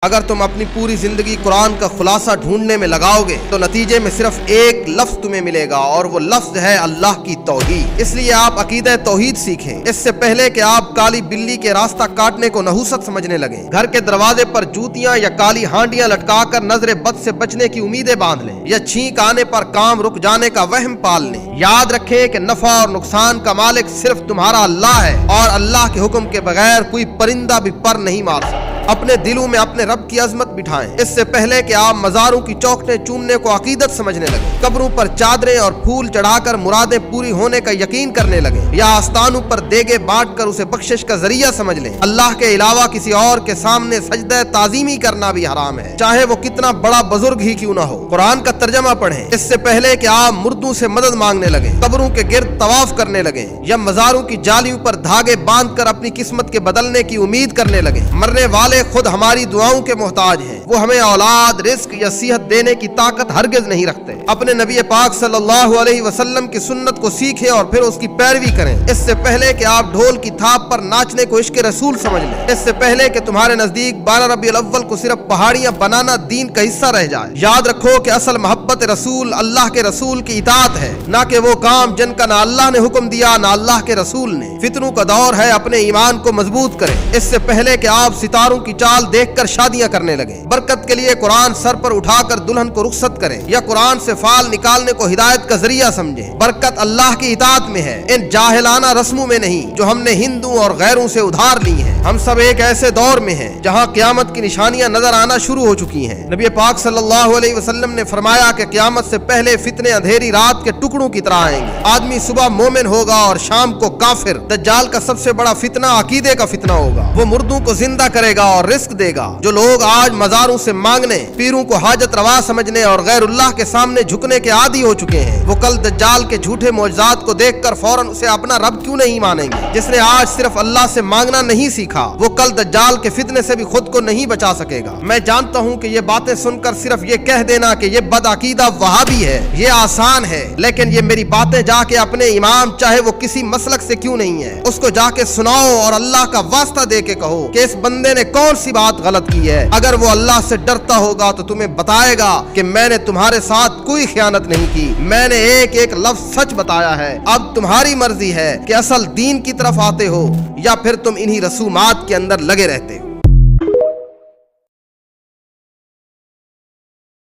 اگر تم اپنی پوری زندگی قرآن کا خلاصہ ڈھونڈنے میں لگاؤ گے تو نتیجے میں صرف ایک لفظ تمہیں ملے گا، اور وہ لفظ ہے اللہ کی توحید۔ اس لیے آپ عقیدہ توحید سیکھیں، اس سے پہلے کہ آپ کالی بلی کے راستہ کاٹنے کو نحوست سمجھنے لگیں۔ گھر کے دروازے پر جوتیاں یا کالی ہانڈیاں لٹکا کر نظر بد سے بچنے کی امیدیں باندھ لیں، یا چھینک آنے پر کام رک جانے کا وہم پال لیں۔ یاد رکھیں کہ نفع اور نقصان کا مالک صرف تمہارا اللہ ہے، اور اللہ کے حکم کے بغیر کوئی پرندہ بھی پر نہیں مار سکتا۔ اپنے دلوں میں اپنے رب کی عظمت بٹھائیں، اس سے پہلے کہ آپ مزاروں کی چوکھٹیں چومنے کو عقیدت سمجھنے لگیں، قبروں پر چادریں اور پھول چڑھا کر مرادیں پوری ہونے کا یقین کرنے لگیں، یا آستانوں پر دیگے بانٹ کر اسے بخشش کا ذریعہ سمجھ لیں۔ اللہ کے علاوہ کسی اور کے سامنے سجدہ تعظیمی کرنا بھی حرام ہے، چاہے وہ کتنا بڑا بزرگ ہی کیوں نہ ہو۔ قرآن کا ترجمہ پڑھیں، اس سے پہلے کہ آپ مردوں سے مدد مانگنے لگیں، قبروں کے گرد طواف کرنے لگیں، یا مزاروں کی جالیوں پر دھاگے باندھ کر اپنی قسمت کے بدلنے کی امید کرنے لگیں۔ مرنے والے خود ہماری دعاؤں کے محتاج ہیں، وہ ہمیں اولاد، رزق یا صحت دینے کی طاقت ہرگز نہیں رکھتے۔ اپنے نبی پاک صلی اللہ علیہ وسلم کی سنت کو سیکھیں اور پھر اس کی پیروی کریں، اس سے پہلے کہ آپ ڈھول کی تھاپ پر ناچنے کو عشق رسول سمجھ لیں، اس سے پہلے کہ تمہارے نزدیک 12 ربیع الاول کو صرف پہاڑیاں بنانا دین کا حصہ رہ جائے۔ یاد رکھو کہ اصل محبت رسول اللہ کے رسول کی اطاعت ہے، نہ کہ وہ کام جن کا نہ اللہ نے حکم دیا نہ اللہ کے رسول نے۔ فتنوں کا دور ہے، اپنے ایمان کو مضبوط کریں، اس سے پہلے کہ آپ ستاروں کی چال دیکھ کر شادیاں کرنے لگیں۔ برکت کے لیے قرآن سر پر اٹھا کر دلہن کو رخصت کریں، یا قرآن سے فال نکالنے کو ہدایت کا ذریعہ سمجھیں۔ برکت اللہ کی اطاعت میں ہے، ان جاہلانہ رسموں میں نہیں جو ہم نے ہندوؤں اور غیروں سے ادھار لی ہیں۔ ہم سب ایک ایسے دور میں ہیں جہاں قیامت کی نشانیاں نظر آنا شروع ہو چکی ہیں۔ نبی پاک صلی اللہ علیہ وسلم نے فرمایا کہ قیامت سے پہلے فتنے اندھیری رات کے ٹکڑوں کی طرح آئیں گے، آدمی صبح مومن ہوگا اور شام کو کافر۔ دجال کا سب سے بڑا فتنہ عقیدے کا فتنہ ہوگا، وہ مردوں کو زندہ کرے گا اور رزق دے گا۔ جو لوگ آج مزاروں سے مانگنے، پیروں کو حاجت روا سمجھنے اور غیر اللہ کے سامنے جھکنے کے عادی ہو چکے ہیں، وہ کل دجال کے جھوٹے معجزات کو دیکھ کر فوراً اسے اپنا رب کیوں نہیں مانیں گے؟ جس نے آج صرف اللہ سے مانگنا نہیں سیکھا، وہ کل دجال کے فتنے سے بھی خود کو نہیں بچا سکے گا۔ میں جانتا ہوں کہ یہ باتیں سن کر صرف یہ کہہ دینا کہ یہ بد عقیدہ وہابی ہے، یہ آسان ہے، لیکن یہ میری باتیں جا کے اپنے امام، چاہے وہ کسی مسلک سے کیوں نہیں ہے، اس کو جا کے سناؤ اور اللہ کا واسطہ دے کے کہو کہ اس بندے نے کون سی بات غلط کی ہے۔ اگر وہ اللہ سے ڈرتا ہوگا تو تمہیں بتائے گا کہ میں نے تمہارے ساتھ کوئی خیانت نہیں کی، میں نے ایک ایک لفظ سچ بتایا ہے۔ اب تمہاری مرضی ہے کہ اصل دین کی طرف آتے ہو یا پھر تم انہی رسومات کے اندر لگے رہتے ہو۔